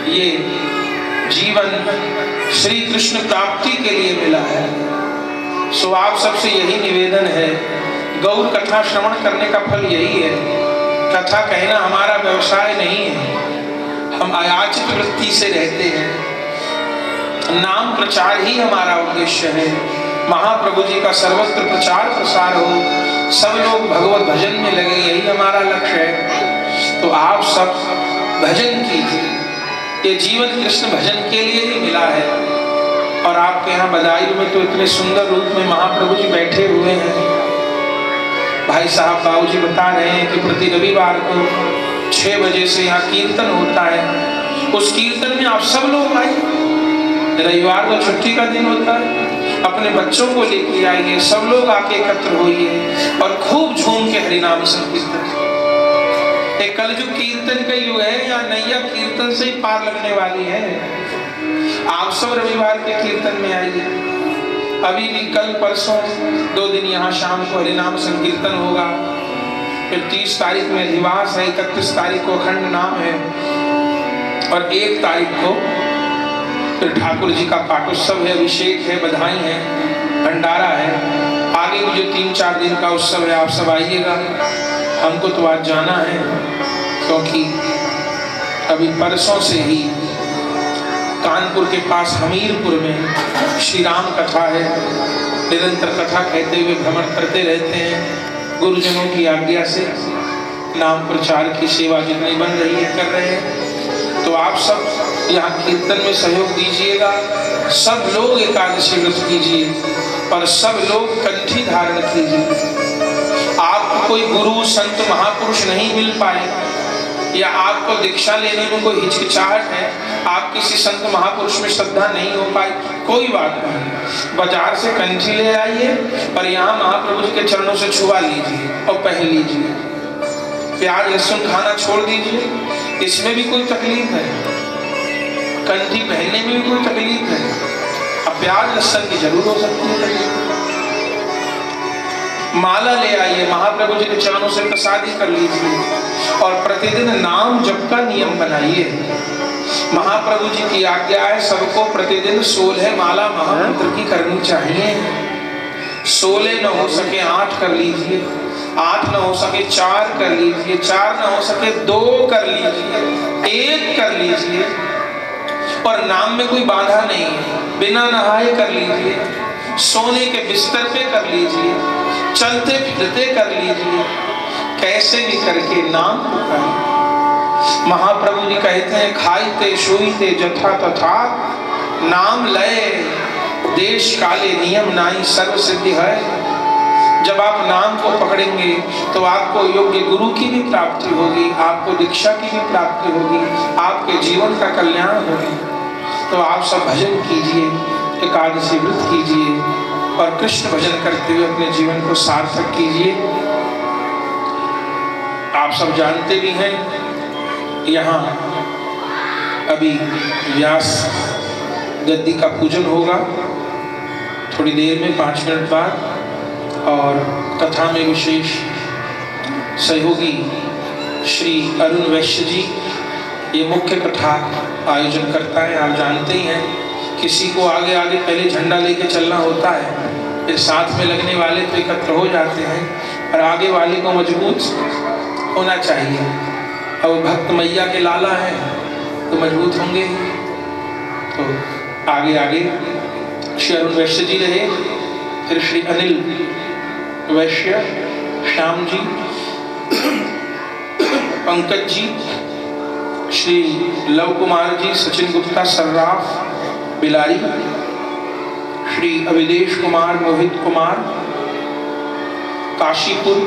ये जीवन श्री कृष्ण प्राप्ति के लिए मिला है। सो आप सबसे यही निवेदन है, गौर कथा श्रवण करने का फल यही है। कथा कहना हमारा व्यवसाय नहीं है, हम अयाचित वृत्ति से रहते हैं। नाम प्रचार ही हमारा उद्देश्य है। महाप्रभु जी का सर्वत्र प्रचार प्रसार हो, सब लोग भगवत भजन में लगे, यही हमारा लक्ष्य है। तो आप सब भजन कीजिए, ये जीवन कृष्ण भजन के लिए ही मिला है। और आपके यहाँ बदायूं में तो इतने सुंदर रूप में महाप्रभु जी बैठे हुए हैं। भाई साहब बाबू जी बता रहे हैं कि प्रति रविवार को 6 बजे से यहाँ कीर्तन होता है। उस कीर्तन में आप सब लोग आइए। रविवार को छुट्टी का दिन होता है, अपने बच्चों को लेके आइए, सब लोग आके एकत्र होइए और खूब झूम के हरिनाम संकीर्तन। एक कलयुग कीर्तन का युग है, या नैया कीर्तन से ही पार लगने वाली है। आप सब रविवार के कीर्तन में आइए। अभी भी कल परसों 2 दिन यहाँ शाम को हरिनाम संकीर्तन होगा। फिर 30 तारीख में अधिवास है, 31 तारीख को अखंड नाम है और 1 तारीख को फिर ठाकुर जी का पाठोत्सव है, अभिषेक है, बधाई है, भंडारा है। आगे भी जो 3-4 दिन का उत्सव है, आप सब आइएगा। हमको तो आज जाना है, क्योंकि अभी परसों से ही कानपुर के पास हमीरपुर में श्री राम कथा है। निरंतर कथा कहते हुए भ्रमण करते रहते हैं। गुरुजनों की आज्ञा से नाम प्रचार की सेवा जितनी बन रही है कर रहे हैं। तो आप सब यहाँ कीर्तन में सहयोग दीजिएगा। सब लोग एकादशी व्रत कीजिए और सब लोग कंठी धारण कीजिए। आपको कोई गुरु संत महापुरुष नहीं मिल पाए, या आपको दीक्षा लेने में कोई हिचकिचाहट है, आप किसी संत महापुरुष में श्रद्धा नहीं हो पाई, कोई बात नहीं। बाजार से कंठी ले आइए और यहाँ महाप्रभु जी के चरणों से छुआ लीजिए और पहन लीजिए। प्याज लहसुन खाना छोड़ दीजिए, इसमें भी कोई तकलीफ है? कंठी पहनने में भी कोई तकलीफ है? अब प्याज लहसुन की जरूर हो सकती है तकलीफ। माला ले आइए, महाप्रभु जी के चरणों से प्रसादी कर लीजिए और प्रतिदिन नाम जप का नियम बनाइए। महाप्रभु जी की आज्ञा है, सबको प्रतिदिन 16 माला महामंत्र की करनी चाहिए। 16 न हो सके 8 कर लीजिए, 8 न हो सके 4 कर लीजिए, 4 न हो सके 2 कर लीजिए, 1 कर लीजिए। और नाम में कोई बाधा नहीं है, बिना नहाए कर लीजिए, सोने के बिस्तर पे कर लीजिए, चलते फिरते कर लीजिए, कैसे भी करके नाम पुकारिए। महाप्रभु जी कहते हैं, खाइते सोईते जथा तथा नाम लय देश काले नियम नाई सर्व सिद्धि है। जब आप नाम को पकड़ेंगे तो आपको योग्य गुरु की भी प्राप्ति होगी, आपको दीक्षा की भी प्राप्ति होगी, आपके जीवन का कल्याण होगा। तो आप सब भजन कीजिए, एकादशी व्रत कीजिए और कृष्ण भजन करते हुए अपने जीवन को सार्थक कीजिए। आप सब जानते भी हैं, यहाँ अभी व्यास गद्दी का पूजन होगा थोड़ी देर में 5 मिनट बाद, और कथा में विशेष सहयोगी श्री अरुण वैश्य जी ये मुख्य कथा आयोजन करता है। आप जानते ही हैं, किसी को आगे आगे पहले झंडा लेके चलना होता है, फिर साथ में लगने वाले तो एकत्र हो जाते हैं, और आगे वाले को मजबूत होना चाहिए। अब भक्त मैया के लाला हैं तो मजबूत होंगे। तो आगे आगे श्री अरुण वैश्य जी रहे, फिर श्री अनिल वैश्य, श्याम जी, पंकज जी, श्री लव कुमार जी, सचिन गुप्ता सर्राफ बिलारी, श्री अविदेश कुमार, मोहित कुमार काशीपुर,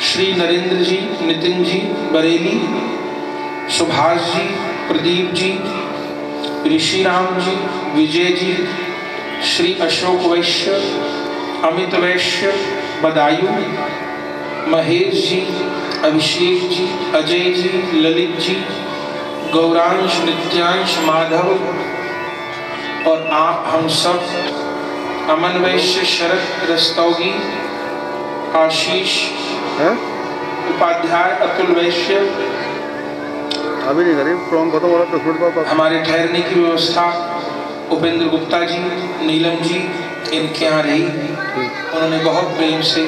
श्री नरेंद्र जी, नितिन जी बरेली, सुभाष जी, प्रदीप जी, ऋषि राम जी, विजय जी, श्री अशोक वैश्य, अमित वैश्य बदायूं, महेश जी, अभिषेक जी, अजय जी, ललित जी, गौरांश, नित्यांश, माधव और आप हम सब, अमन वैश्य, शरद रस्तौगी, आशीष उपाध्याय, अतुल वैश्य, अभी नहीं करी, प्रॉम खत्म हो रहा। हमारे ठहरने की व्यवस्था उपेंद्र गुप्ता जी, नीलम जी इनके यहाँ रही। उन्होंने बहुत प्रेम से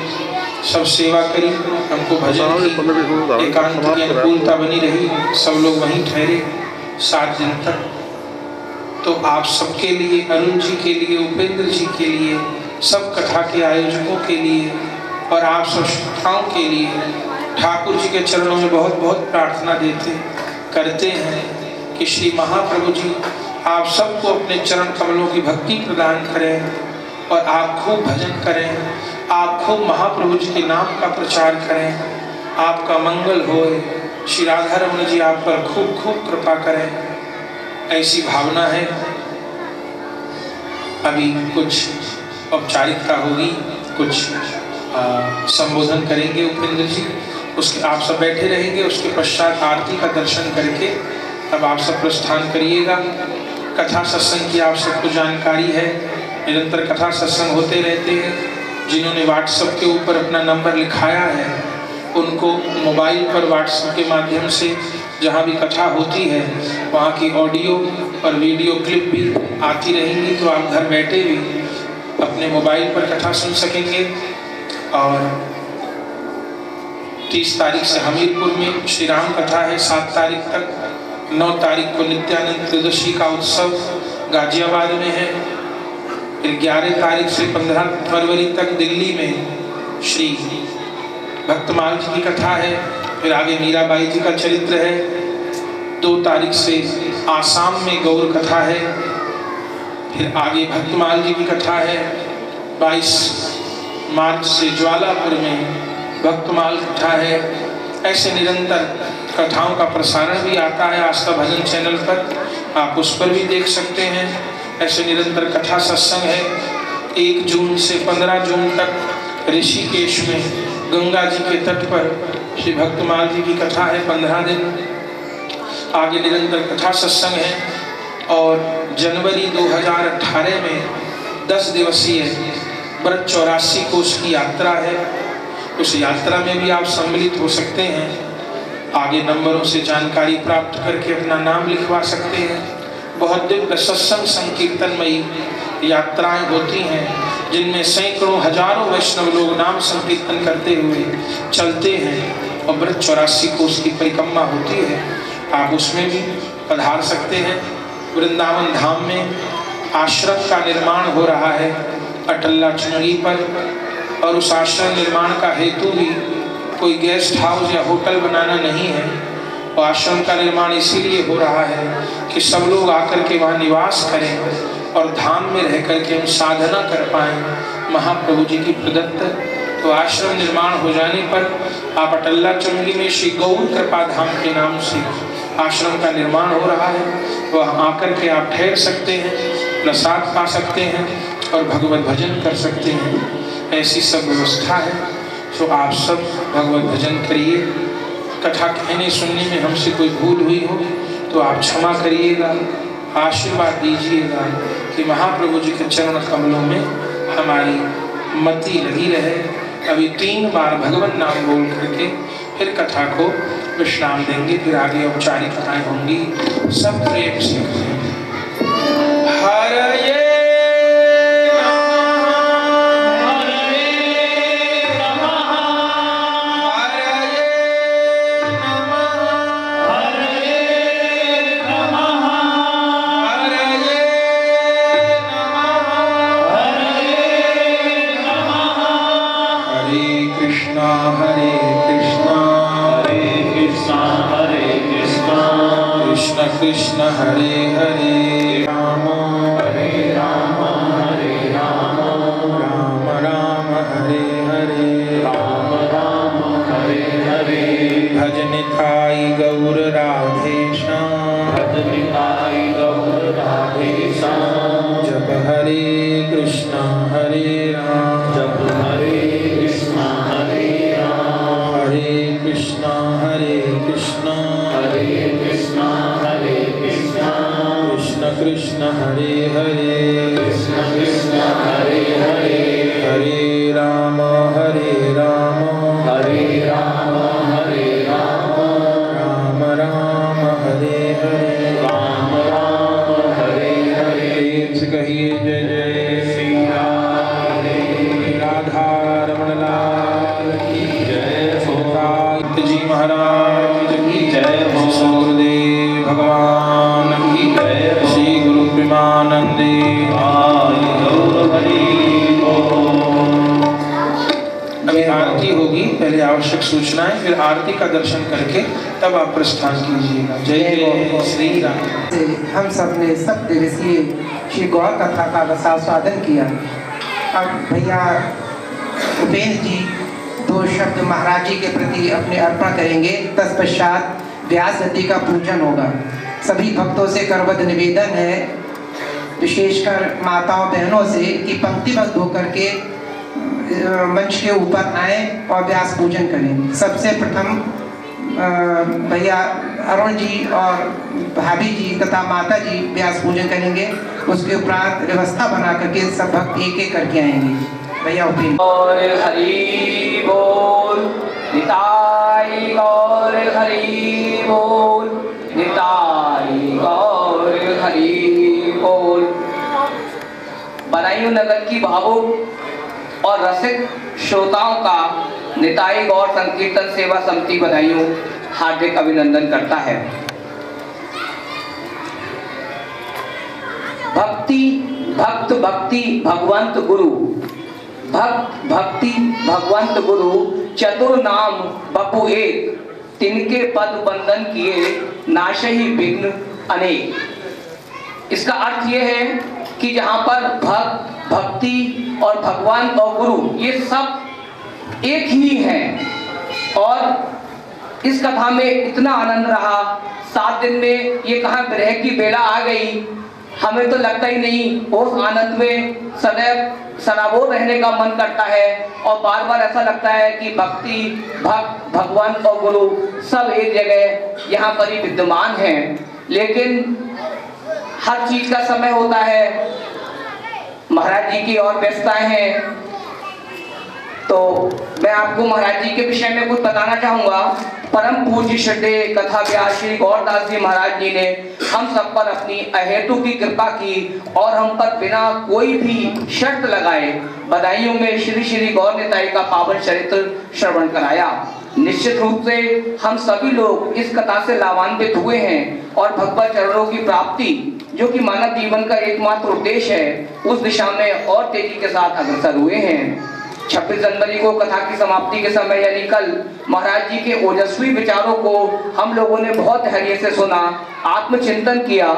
सब सेवा करी, हमको भजन की एकांत की अनुकूलता बनी रही। सब लोग वहीं ठहरे 7 दिन तक। तो आप सबके लिए, अरुण जी के लिए, उपेंद्र जी के लिए, सब कथा के आयोजकों के लिए और आप सब श्रोताओं के लिए ठाकुर जी के चरणों में बहुत बहुत प्रार्थना करते हैं कि श्री महाप्रभु जी आप सबको अपने चरण कमलों की भक्ति प्रदान करें और आप खूब भजन करें, आप खूब महाप्रभु जी के नाम का प्रचार करें, आपका मंगल होए। श्री राधा रमण जी आप पर खूब खूब कृपा करें, ऐसी भावना है। अभी कुछ औपचारिकता होगी, कुछ संबोधन करेंगे उपेंद्र जी, उसके आप सब बैठे रहेंगे। उसके पश्चात आरती का दर्शन करके तब आप सब प्रस्थान करिएगा। कथा सत्संग की आप सबको जानकारी है, निरंतर कथा सत्संग होते रहते हैं। जिन्होंने व्हाट्सएप के ऊपर अपना नंबर लिखाया है उनको मोबाइल पर व्हाट्सएप के माध्यम से जहाँ भी कथा होती है वहाँ की ऑडियो और वीडियो क्लिप भी आती रहेंगी, तो आप घर बैठे भी अपने मोबाइल पर कथा सुन सकेंगे। और 30 तारीख से हमीरपुर में श्री राम कथा है, 7 तारीख तक। 9 तारीख को नित्यानंद त्रयोदशी का उत्सव गाजियाबाद में है। फिर 11 तारीख से 15 फरवरी तक दिल्ली में श्री भक्तमाल जी की कथा है। फिर आगे मीराबाई जी का चरित्र है। 2 तारीख से आसाम में गौर कथा है। फिर आगे भक्तमाल जी की कथा है। 22 मार्च से ज्वालापुर में भक्तमाल कथा है। ऐसे निरंतर कथाओं का प्रसारण भी आता है आस्था भजन चैनल पर, आप उस पर भी देख सकते हैं। ऐसे निरंतर कथा सत्संग है। 1 जून से 15 जून तक ऋषिकेश में गंगा जी के तट पर श्री भक्तमाल जी की कथा है, 15 दिन। आगे निरंतर कथा सत्संग है। और जनवरी 2018 में 10 दिवसीय व्रत 84 कोष की यात्रा है। उस यात्रा में भी आप सम्मिलित हो सकते हैं। आगे नंबरों से जानकारी प्राप्त करके अपना नाम लिखवा सकते हैं। बहुत दिव्य सत्संग संकीर्तनमयी यात्राएं होती हैं जिनमें सैकड़ों हजारों वैष्णव लोग नाम संकीर्तन करते हुए चलते हैं और व्रत 84 कोष की परिक्रमा होती है। आप उसमें भी पधार सकते हैं। वृंदावन धाम में आश्रम का निर्माण हो रहा है अटल्ला चुनरी पर, और उस आश्रम निर्माण का हेतु भी कोई गेस्ट हाउस या होटल बनाना नहीं है। और आश्रम का निर्माण इसीलिए हो रहा है कि सब लोग आकर के वहाँ निवास करें और धाम में रह करके हम साधना कर पाएं महाप्रभु जी की प्रदत्त। तो आश्रम निर्माण हो जाने पर आप अटल्ला चुनरी में श्री गौर कृपा धाम के नाम से आश्रम का निर्माण हो रहा है, वहाँ आकर के आप ठहर सकते हैं, प्रसाद पा सकते हैं और भगवत भजन कर सकते हैं। ऐसी सब व्यवस्था है। तो आप सब भगवत भजन करिए। कथा कहने सुनने में हमसे कोई भूल हुई हो तो आप क्षमा करिएगा, आशीर्वाद दीजिएगा कि महाप्रभु जी के चरण कमलों में हमारी मति लगी रहे। अभी 3 बार भगवान नाम बोल करके फिर कथा को विश्राम देंगे, फिर आगे औपचारिकताएं होंगी। सब प्रेम से हरे कृष्ण हरे हरे राम हरे राम राम राम हरे हरे राम राम हरे हरे। भज निताई गौर राधेश्याम, भज निताई गौर राधेश्याम। जप हरे कृष्ण हरे राम, जप हरे कृष्ण हरे राम। हरे कृष्ण हरे कृष्ण, हरे कृष्ण हरे कृष्ण, कृष्ण कृष्ण हरे हरे, कृष्ण कृष्ण हरे हरे। हरे राम हरे राम, हरे राम हरे राम, राम राम हरे भगवान की जय। श्री गुरु प्रेमानंदे अभी आरती होगी, पहले आवश्यक सूचनाएं, फिर आरती का दर्शन करके तब आप प्रस्थान कीजिएगा। जय जय श्री राम। हम सब ने सब दिवसीय श्री गौर कथा का रसास्वादन किया। अब भैया उपेंद्र जी 2 शब्द महाराज जी के प्रति अपने अर्पण करेंगे। तत्पश्चात व्यास नदी का पूजन होगा। सभी भक्तों से करबद्ध निवेदन है, विशेषकर माताओं बहनों से, कि पंक्तिबद्ध होकर के मंच के ऊपर आए और व्यास पूजन करें। सबसे प्रथम भैया अरुण जी और भाभी जी तथा माता जी व्यास पूजन करेंगे। उसके उपरांत व्यवस्था बना करके सब भक्त एक एक करके आएंगे। भैया उपेंद्र। और हरि बोल निताई गौर हरि बोल निताई गौर हरि बोल। बदायूं नगर की भावुक और रसिक श्रोताओं का निताई गौर संकीर्तन सेवा समिति बदायूं हार्दिक अभिनंदन करता है। भक्ति भक्त भक्ति भगवंत गुरु, भक्त भक्ति भगवंत गुरु, चतुर नाम बपु एक, तिनके पद बंदन किए नाशहि विघ्न अनेक। इसका अर्थ यह है कि जहां पर भक्त भक्ति और भगवान और गुरु ये सब एक ही हैं। और इस कथा में इतना आनंद रहा। 7 दिन में ये कहाँ ग्रह की बेला आ गई, हमें तो लगता ही नहीं। उस आनंद में सदैव सराबोर रहने का मन करता है और बार बार ऐसा लगता है कि भक्ति भक्त भगवान और गुरु सब एक जगह यहाँ पर ही विद्यमान हैं। लेकिन हर चीज का समय होता है, महाराज जी की और व्यस्तताएं हैं। तो मैं आपको महाराज जी के विषय में कुछ बताना चाहूंगा। परम पूज्य श्रद्धेय कथा व्यास श्री गौरदास जी महाराज जी ने हम सब पर अपनी अहेतु की कृपा की और हम पर बिना कोई भी शर्त लगाए बदायूं में श्री श्री गौर निताई का पावन चरित्र श्रवण कराया। निश्चित रूप से हम सभी लोग इस कथा से लाभान्वित हुए हैं और भगवत चरणों की प्राप्ति, जो कि मानव जीवन का एकमात्र उद्देश्य है, उस दिशा में और तेजी के साथ अग्रसर हुए हैं। 26 जनवरी को कथा की समाप्ति के समय यानी कल महाराज जी के ओजस्वी विचारों को हम लोगों ने बहुत धैर्य से सुना, आत्मचिंतन किया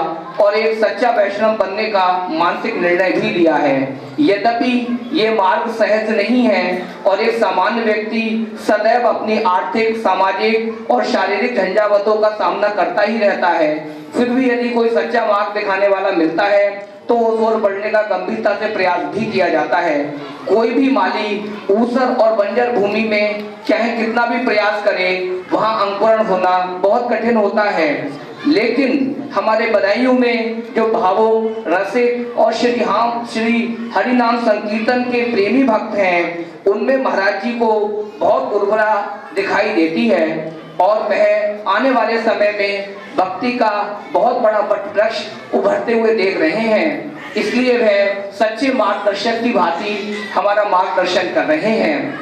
और एक सच्चा वैष्णव बनने का मानसिक निर्णय भी लिया है। यद्यपि ये मार्ग सहज नहीं है और एक सामान्य व्यक्ति सदैव अपनी आर्थिक, सामाजिक और शारीरिक झंझावतों का सामना करता ही रहता है, फिर भी यदि कोई सच्चा मार्ग दिखाने वाला मिलता है तो उस ओर बढ़ने का गंभीरता से प्रयास भी किया जाता है। कोई भी माली ऊसर और बंजर भूमि में चाहे कितना भी प्रयास करे, वहां अंकुरण होना बहुत कठिन होता है। लेकिन हमारे बदायूं में जो भावुक, रसिक और श्री हरिनाम संकीर्तन के प्रेमी भक्त हैं, उनमें महाराज जी को बहुत उर्वरा दिखाई देती है और वह आने वाले समय में भक्ति का बहुत बड़ा वृक्ष उभरते हुए देख रहे हैं। इसलिए वह सच्चे मार्गदर्शक की भांति हमारा मार्गदर्शन कर रहे हैं।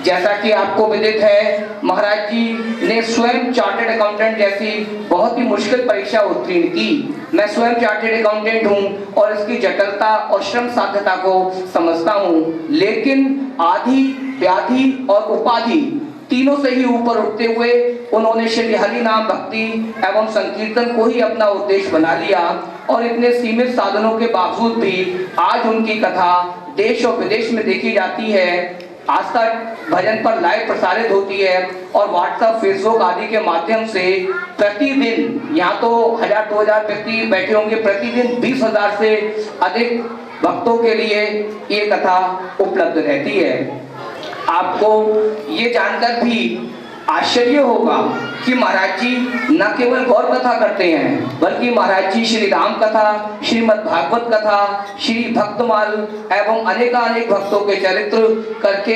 जैसा कि आपको विदित है, महाराज जी ने स्वयं चार्टर्ड अकाउंटेंट जैसी बहुत ही मुश्किल परीक्षा उत्तीर्ण की। मैं स्वयं चार्टर्ड अकाउंटेंट हूं और इसकी जटिलता और श्रम साध्यता को समझता हूं, लेकिन आधि, व्याधि और उपाधि तीनों से ही ऊपर उठते हुए उन्होंने श्री हरि नाम भक्ति एवं संकीर्तन को ही अपना उद्देश्य बना लिया और इतने सीमित साधनों के बावजूद भी आज उनकी कथा देश और विदेश में देखी जाती है। आज तक भजन पर लाइव प्रसारित होती है और व्हाट्सएप, फेसबुक आदि के माध्यम से प्रतिदिन यहाँ तो 1000-2000 व्यक्ति बैठे होंगे, प्रतिदिन 20,000 से अधिक भक्तों के लिए ये कथा उपलब्ध रहती है। आपको ये जानकर भी आश्चर्य होगा कि महाराज जी न केवल गौर कथा करते हैं, बल्कि महाराज जी श्री राम कथा, श्रीमद् भागवत कथा, श्री भक्तमाल एवं अनेकानेक भक्तों के चरित्र करके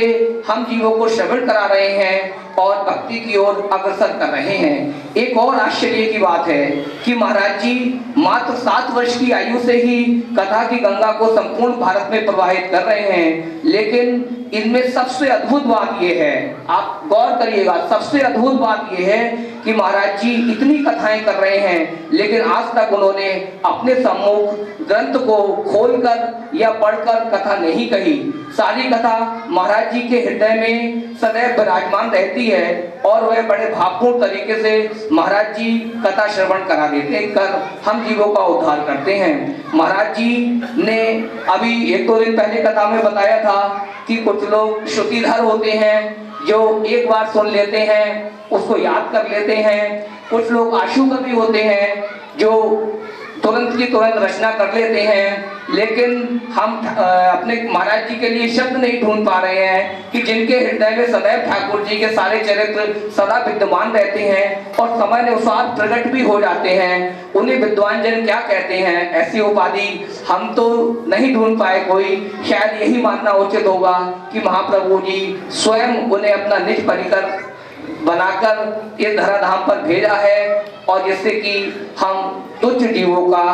हम जीवों को श्रवण करा रहे हैं और भक्ति की ओर अग्रसर कर रहे हैं। एक और आश्चर्य की बात है कि महाराज जी मात्र 7 वर्ष की आयु से ही कथा की गंगा को संपूर्ण भारत में प्रवाहित कर रहे हैं, लेकिन इनमें सबसे अद्भुत बात यह है, आप गौर करिएगा, सबसे अद्भुत बात यह है कि महाराज जी इतनी कथाएं कर रहे हैं, लेकिन आज तक उन्होंने अपने सम्मुख ग्रंथ को खोलकर या पढ़कर कथा नहीं कही। सारी कथा महाराज जी के हृदय में सदैव विराजमान रहती है और वह बड़े भावपूर्ण तरीके से महाराज जी कथा श्रवण करा देते कर हम जीवों का उद्धार करते हैं। महाराज जी ने अभी 1-2 दिन पहले कथा में बताया था कि कुछ लोग श्रुतिधर होते हैं जो एक बार सुन लेते हैं, उसको याद कर लेते हैं। कुछ लोग आशु कवि होते हैं जो तुरंत की तुरंत रचना कर लेते हैं, लेकिन हम अपने महाराज जी के लिए शब्द नहीं ढूंढ पा रहे हैं कि जिनके हृदय में सदैव ठाकुर जी के सारे चरित्र सदा विद्यमान रहते हैं और समय अनुसार प्रकट भी हो जाते हैं। उन्हें विद्वान जन क्या कहते हैं, ऐसी उपाधि हम तो नहीं ढूंढ पाए कोई। शायद यही मानना उचित होगा कि महाप्रभु जी स्वयं उन्हें अपना निज परिकर बनाकर इस धराधाम पर भेजा है और जिससे कि हम तुच्छ जीवों का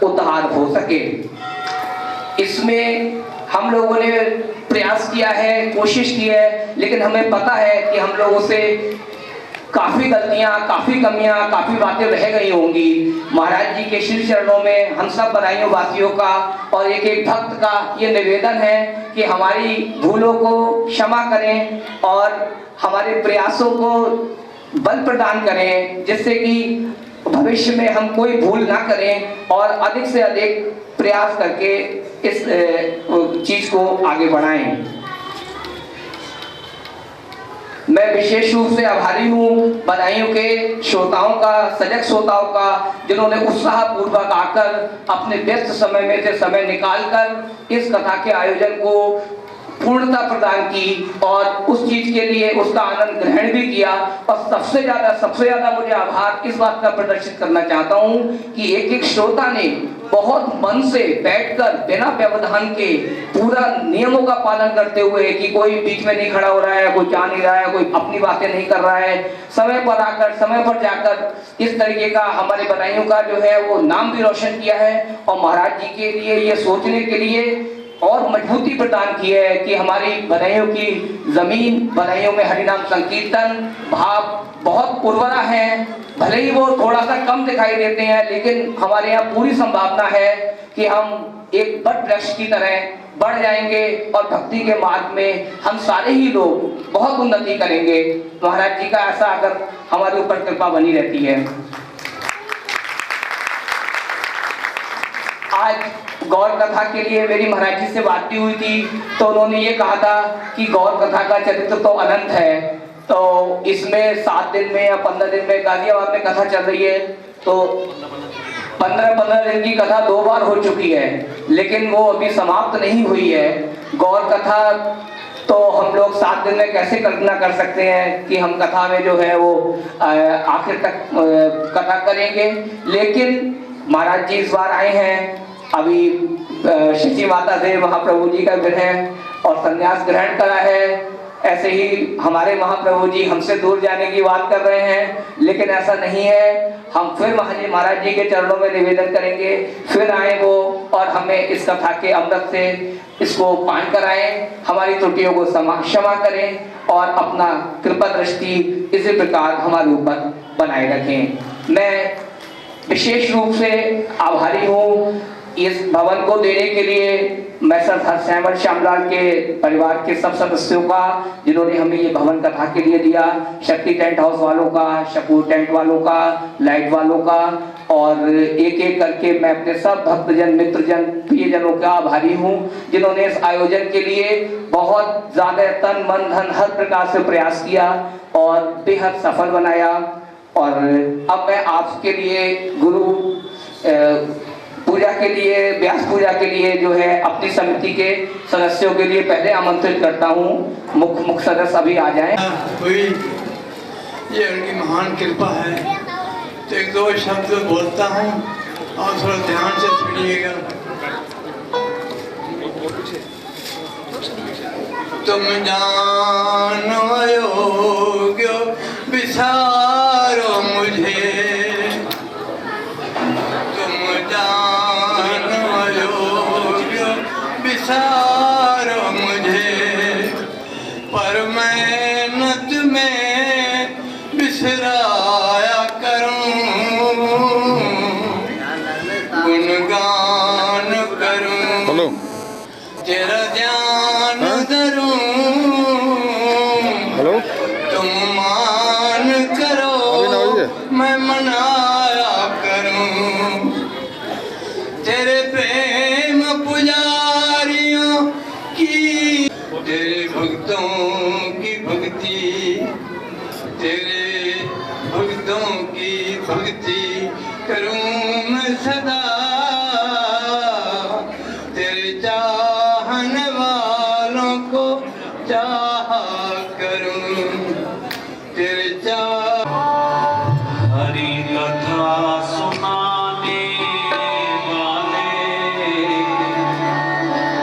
उद्धार हो सके। इसमें हम लोगों ने प्रयास किया है, कोशिश की है, लेकिन हमें पता है कि हम लोगों से काफी गलतियां, काफी कमियां, काफी बातें रह गई होंगी। महाराज जी के श्री चरणों में हम सब बदायूं वासियों का और एक एक भक्त का ये निवेदन है कि हमारी भूलों को क्षमा करें और हमारे प्रयासों को बल प्रदान करें, जिससे कि भविष्य में हम कोई भूल ना करें और अधिक से अधिक प्रयास करके इस चीज को आगे बढ़ाएं। मैं विशेष रूप से आभारी हूँ बदायूं के श्रोताओं का, सजग श्रोताओं का, जिन्होंने उत्साह पूर्वक आकर अपने व्यस्त समय में से समय निकालकर इस कथा के आयोजन को पूर्णता प्रदान की और उस चीज के लिए उसका आनंद ग्रहण भी किया। और सबसे ज्यादा मुझे आभार इस बात का प्रदर्शित करना चाहता हूँ कि एक एक श्रोता ने बहुत मन से बैठकर बिना व्यवधान के पूरा नियमों का पालन करते हुए, कि कोई बीच में नहीं खड़ा हो रहा है, कोई जा नहीं रहा है, कोई अपनी बातें नहीं कर रहा है, समय पर आकर समय पर जाकर इस तरीके का हमारे बदायूं का जो है वो नाम भी रोशन किया है और महाराज जी के लिए ये सोचने के लिए और मजबूती प्रदान की है कि हमारी बदायूं की जमीन, बदायूं में हरिनाम संकीर्तन भाव बहुत उर्वरा है। भले ही वो थोड़ा सा कम दिखाई देते हैं, लेकिन हमारे यहाँ पूरी संभावना है कि हम एक बट वृक्ष की तरह बढ़ जाएंगे और भक्ति के मार्ग में हम सारे ही लोग बहुत उन्नति करेंगे। महाराज जी का ऐसा अगर हमारे ऊपर कृपा बनी रहती है। आज गौर कथा के लिए मेरी महाराज जी से बात भी हुई थी, तो उन्होंने ये कहा था कि गौर कथा का चरित्र तो अनंत है, तो इसमें 7 दिन में या 15 दिन में गाजियाबाद में कथा चल रही है, तो 15 दिन की कथा 2 बार हो चुकी है, लेकिन वो अभी समाप्त नहीं हुई है। गौर कथा तो हम लोग 7 दिन में कैसे कल्पना कर सकते हैं कि हम कथा में जो है वो आखिर तक कथा करेंगे। लेकिन महाराज जी इस बार आए हैं, अभी शची माता से महाप्रभु जी का विरह और संन्यास ग्रहण करा है। ऐसे ही हमारे महाप्रभु जी हमसे दूर जाने की बात कर रहे हैं, लेकिन ऐसा नहीं है। हम फिर महाराज जी के चरणों में निवेदन करेंगे, फिर आए वो और हमें इस कथा के अमृत से इसको पान कराएं, हमारी त्रुटियों को क्षमा करें और अपना कृपा दृष्टि इसी प्रकार हमारे ऊपर बनाए रखें। मैं विशेष रूप से आभारी हूँ इस भवन को देने के लिए मैसर हरसैमल श्यामलाल के परिवार के सब सदस्यों का, जिन्होंने हमें ये भवन कथा के लिए दिया, शक्ति टेंट हाउस वालों का, शकूर टेंट वालों का, लाइट वालों का, और एक एक करके मैं अपने सब भक्तजन, मित्रजन, प्रियजनों का आभारी हूँ, जिन्होंने इस आयोजन के लिए बहुत ज्यादा तन मन धन हर प्रकार से प्रयास किया और बेहद सफल बनाया। और अब मैं आपके लिए गुरु पूजा के लिए, व्यास पूजा के लिए जो है अपनी समिति के सदस्यों के लिए पहले आमंत्रित करता हूँ। मुख्य सदस्य अभी आ जाएं। हुई ये उनकी महान कृपा है, तो 1-2 शब्द बोलता हूँ और थोड़ा ध्यान से सुनिएगा। तुम जानो योग्य विसारो मुझे, विसारो मुझे, गुणगान करूं, हेलो तेरा ध्यान धरूं, हेलो तुम मान करो अभी ना होइए। मैं मनाया करूं, तेरे प्रेम पुजारियों की, तेरे भक्तों की भक्ति, तेरे भक्तों की भक्ति करूं मैं सदा, तेरे चाहने वालों को चाहा करूं, तेरे हरि कथा सुनाने वाले,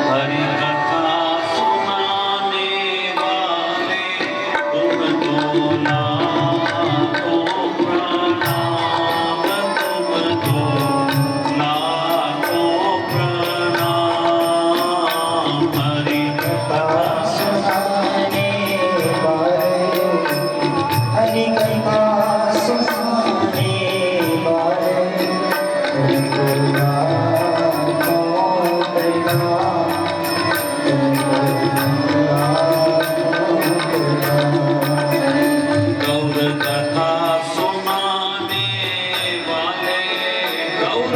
हरि कथा सुनाने वाले, तुमको लाखों प्रणाम, तुमको लाखों प्रणाम। हरि कथा सुनाने वाले, हरि कथा सुनाने वाले, तुमको लाखों प्रणाम, तुमको लाखों प्रणाम। गौर कथा सुनाने वाले, गौर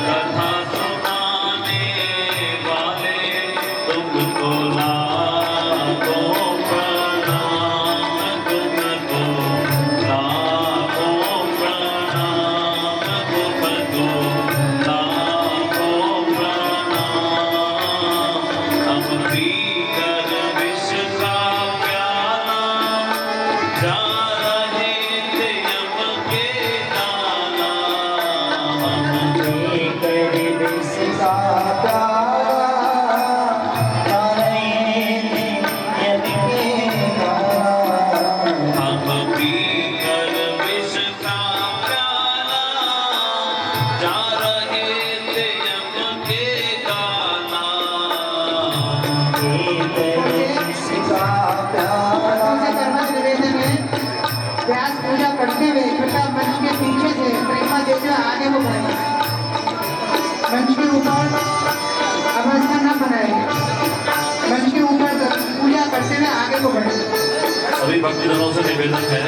कथा सुनाने वाले, तुमको लाखों प्रणाम, तुमको लाखों प्रणाम, तुमको लाखों प्रणाम। हम पीकर विष का प्याला, जा रहे थे यम के नाला, हम लेकर विष का प्याला, जा रहे थे यम के नाला। हम पीकर विष का प्याला, जा रहे थे यम के गाला। व्यास पूजा करते हुए कृपया मंच के पीछे से प्रेरणा देते हुए आगे को बढ़े, मंच के ऊपर अवस्था न बनाए, मंच के ऊपर पूजा करते हुए आगे को बढ़े। सभी भक्तजनों से निवेदन है,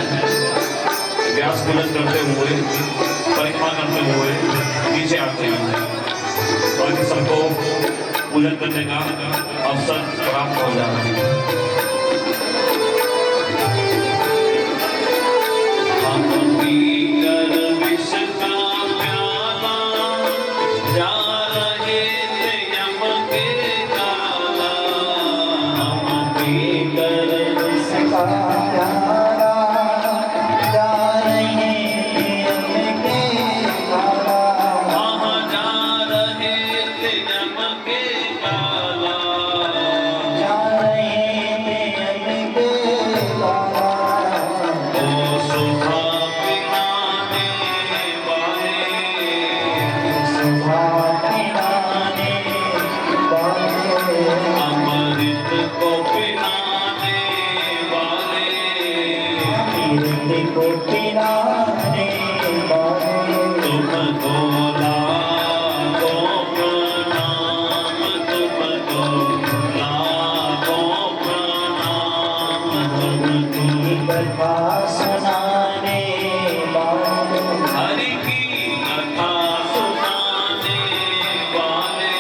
व्यास पूजन करते हुए, परिक्रमा करते हुए पीछे आते हैं, ताकि सबको पूजन करने का अवसर प्राप्त हो जाए। हम पीकर विष का प्याला, जा रहे थे यम के गाला। हम पीकर विष का प्याला, जा रहे यम के गाला। वहाँ जा रहे थे यम के गाला। जा रहे यम के गाला। ओ सुधा पिलाने वाले, सुधा पिलाने वाले, अमृत को पिलाने वाले, अमृत को पिलाने वाले, तुमको लाखों प्रणाम, तुमको लाखों प्रणाम, तुमको कथा सुनाने वाले, हरि की कथा सुनाने वाले,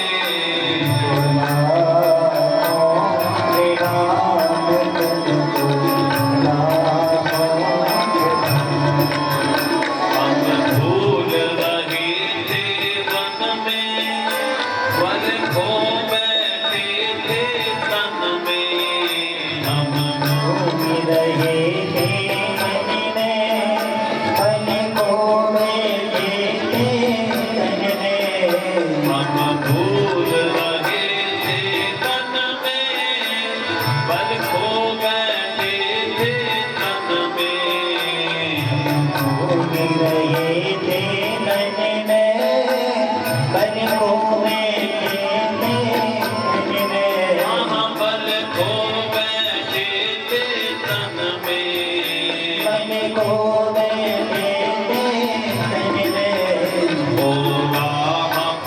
हम भूल रहे थे वन में, वन खो बैठे थे तन में। हम रहे थे मन में, मन को बैठे थे तन में। हम भूल रहे थे तन में, बल खो बैठे थे तन में। रहे थे मन में, मन को बैठे थे तन में। वहाँ बल खो बैठे थे तन में। मन को बैठे थे तन में। ओ राम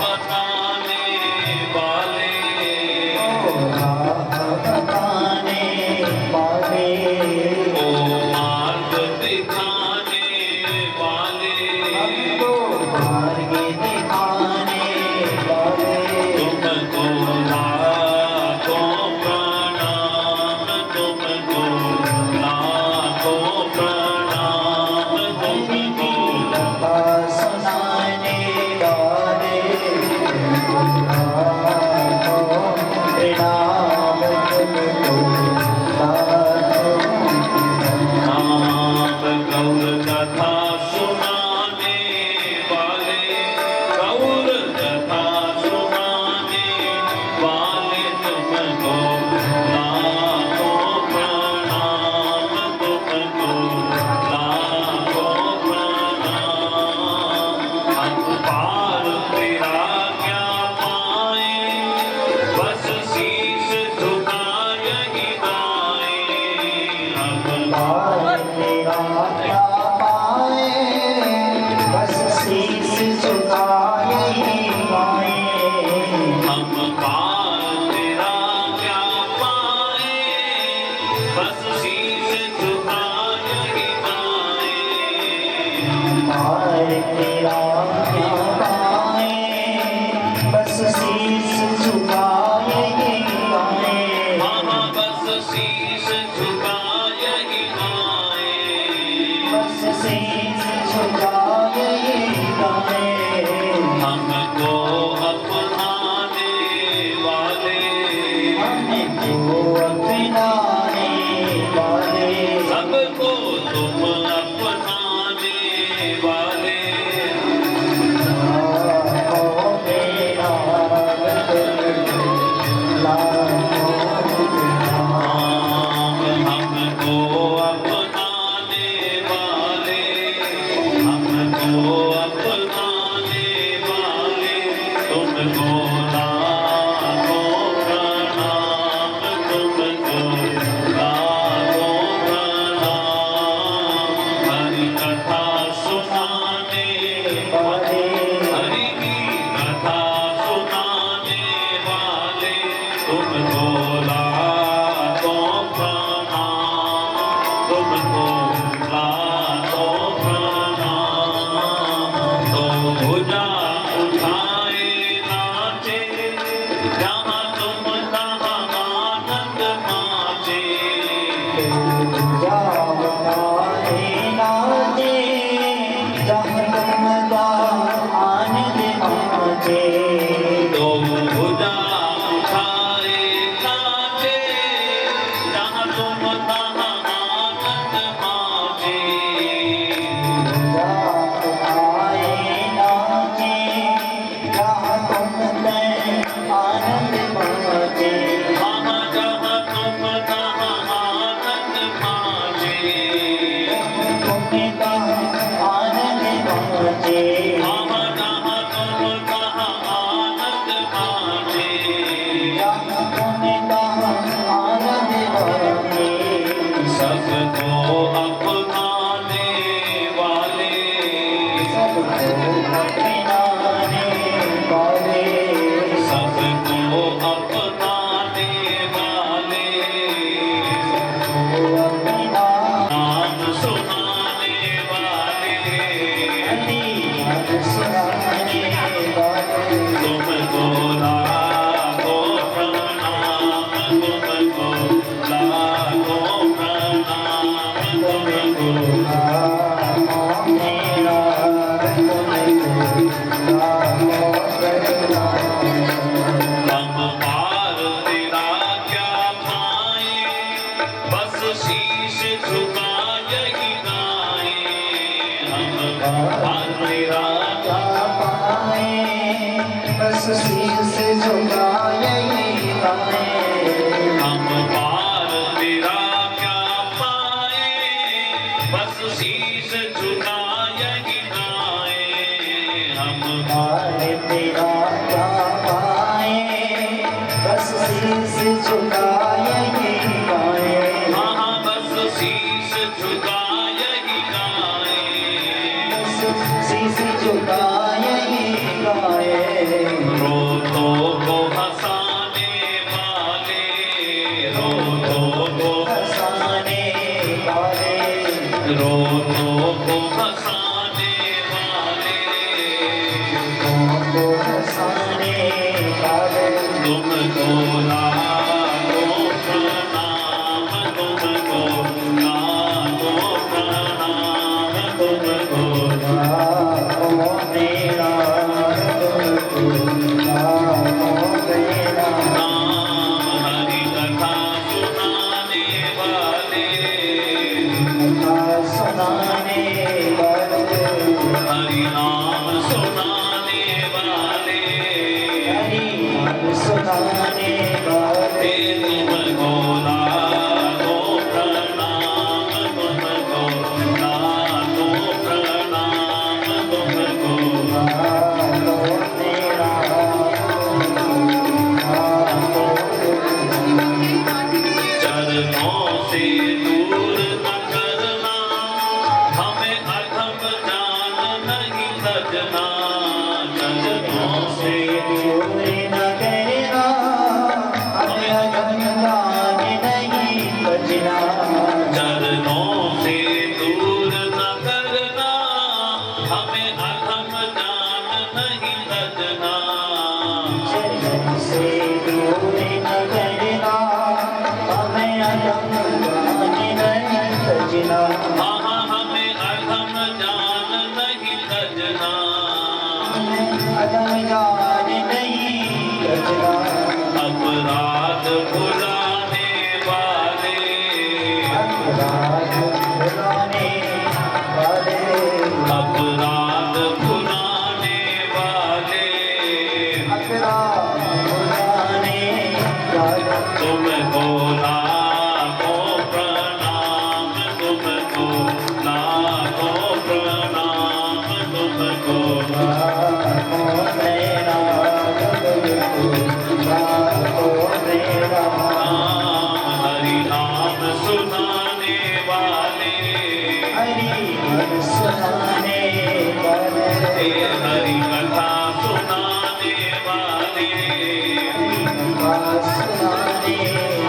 पार तेरा क्या पाए, बस शीश झुका यही गाए। हम पार तेरा क्या पाए, बस शीश झुका यही गाए। हम पार तेरा क्या पाए, बस शीश झुका यही गाए। पार तेरा क्या पाए, बस शीश झुका यही गाए। हाँ बस शीश झुका यही गाए। बस शीश झुका यही गाए। हमको अपनाने वाले, हमको अपनाने वाले, सबको तुम अपनाने वाले। लाखों मेरा हमको अपनाने वाले, हमको अपनाने वाले, तुमको लाखों प्रणाम, तुमको लाखों प्रणाम। हरि कथा सुनाने वाले, हरि की कथा सुनाने वाले, तुमको लाखों प्रणाम, तुमको लाखों प्रणाम। तो भुजा उठाए नाचे, जहाँ तुम तहाँ आनंद माचे। जाए नाचे, जहाँ तुम आनंद माचे। तो भुजा उठाए नाचे, जहाँ तुम तहाँ आनंद माचे। आए नाचे, जहाँ तुम आनंद माचे। हाँ जहाँ तुम तहाँ आनंद माचे। तुम आनंद माचे। हाँ जहाँ तुम तहाँ आनंद माचे। आनंद माचे। सबको अपनाने वाले, अपनाने वाले, सबको अपनाने वाले, अपना नाम सुनाने वाले, सुनाने वाले। तुमको लाखों प्रणाम, तुमको लाखों प्रणाम, तुमको मेरा हम पार तेरा क्या पाए, बस शीश झुका यही गाए। हम पार तेरा पाए, बस शीश झुका यही गाए। हम पार तेरा क्या पाए, बस शीश झुका यही गाए। हम पार तेरा क्या पाए, बस शीश झुका यही गाए। हाँ बस शीश झुका यही गाए। शीश झुका यही गाए। रोतों को हंसाने वाले, रोतों को हंसाने वाले, रोतों को हंसाने वाले, तुमको हंसाने वाले। तुमको लाखों प्रणाम, तुमको लाखों प्रणाम, तुमको लाखों मेरा, तुमको लाखों मेरा। नाम हरि कथा सुनाने वाले, कथा सुनाने वाले, हरि नाम सुनाने वाले, हरि नाम सुनाने वाले। तुमको लाखों प्रणाम, तुमको लाखों प्रणाम, तुमको लाखों से दूर न करना, हमें अधम जान नहीं तजना। हाँ हाँ हमें अधम जान नहीं तजना, अधम जान नहीं तजना। अपराध भुलाने वाले, अपराध भुलाने वाले, अपराध भुलाने वाले, अपराध भुलाने वाले। तुमको लाखों प्रणाम, तुमको लाखों प्रणाम, तुमको लाखों मेरा लाखों मेरा। हरि नाम सुनाने वाले, हरि नाम सुनाने वाले, हरि कथा सुनाने वाले, सुनाने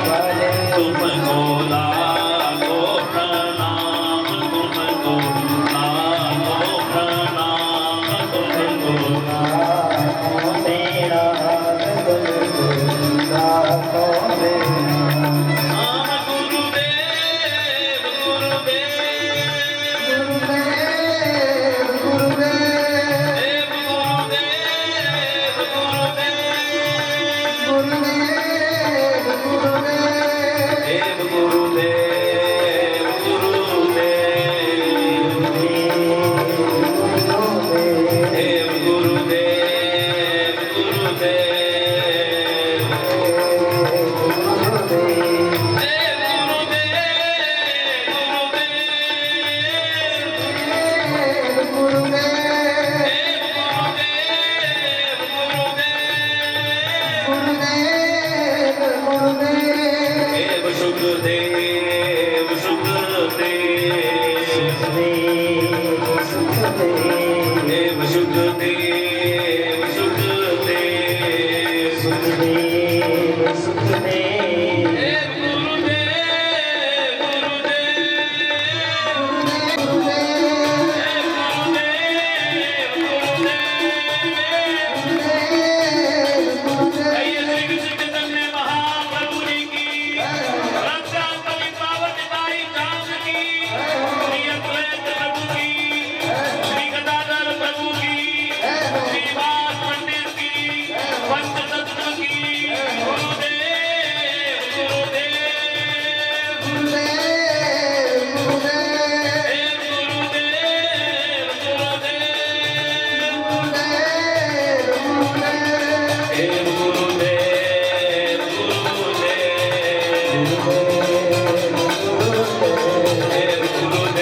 वाले। तुमको लाखों प्रणाम, तुमको लाखों प्रणाम, तुमको लाखों मेरा लाखों मेरा। नाम गुरुदेव गुरुदेव गुरुदेव देव गुरुदेव गुरुदेव गुरुदेव गुरुदेव देव गुरुदेव गुरुदेव देव गुरुदेव गुरुदेव देव गुरुदेव देव सुखदेव सुखदेव देव सुखदेव सुखदेव देव गुरुदेव श्री कृष्ण चैतन्य महाप्रभु जी की, रक्षा कवि पावन बाई धाम की, श्री अद्वैत प्रभु की, श्री गदाधर प्रभु की, श्रीवास पंडित की, पंचतत्व की। गुरुदेव गुरुदेव देव गुरुदेव गुरुदेव देव गुरुदेव गुरुदेव देव गुरुदेव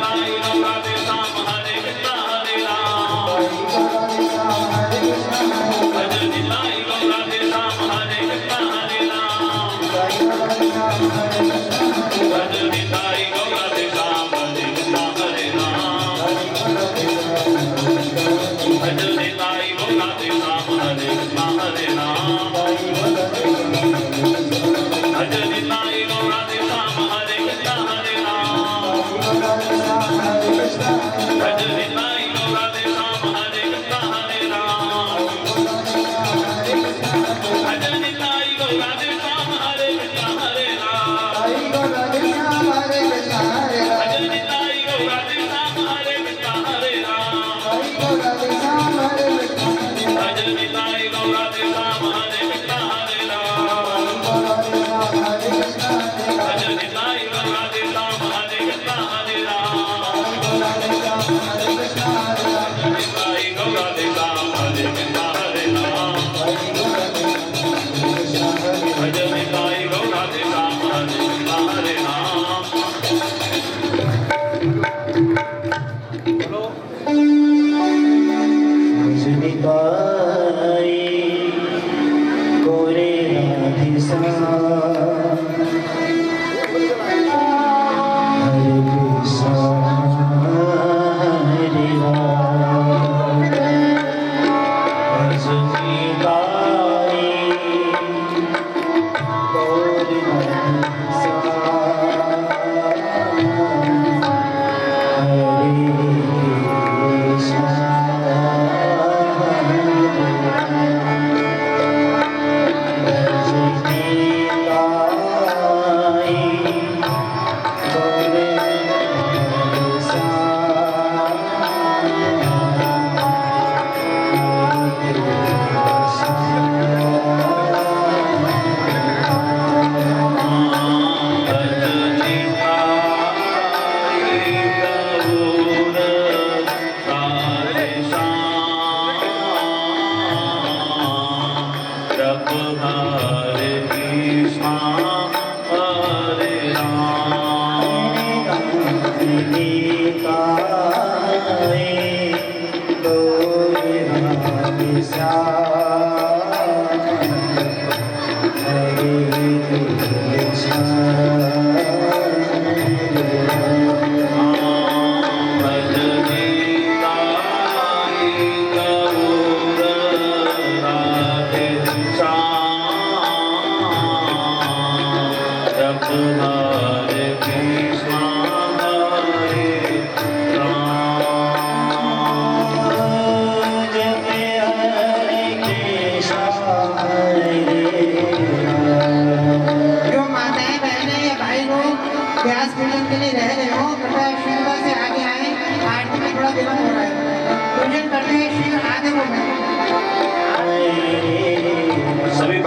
Hare Rama,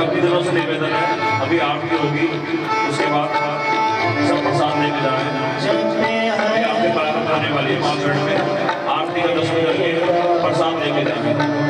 काफी दिनों से निवेदन है, अभी आरती होगी, उसके बाद सब प्रसाद लेके जाए। अभी आपके प्रारंभ होने वाली है 5 मिनट में, आरती का दर्शन करके प्रसाद लेके जाएंगे।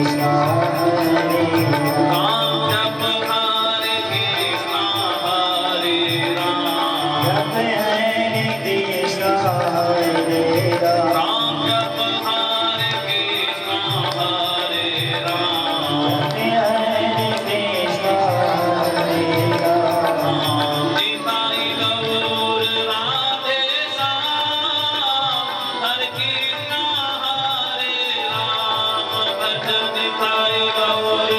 कृष्णा हरे राम जप हरे कृष्णा हरे राम जप हरे कृष्णा हरे राम राम जप हरे कृष्णा हरे राम जप हरे कृष्णा हरे राम निताई गौर राधे श्याम हरे कृष्णा हरे राम भजन निताई गौर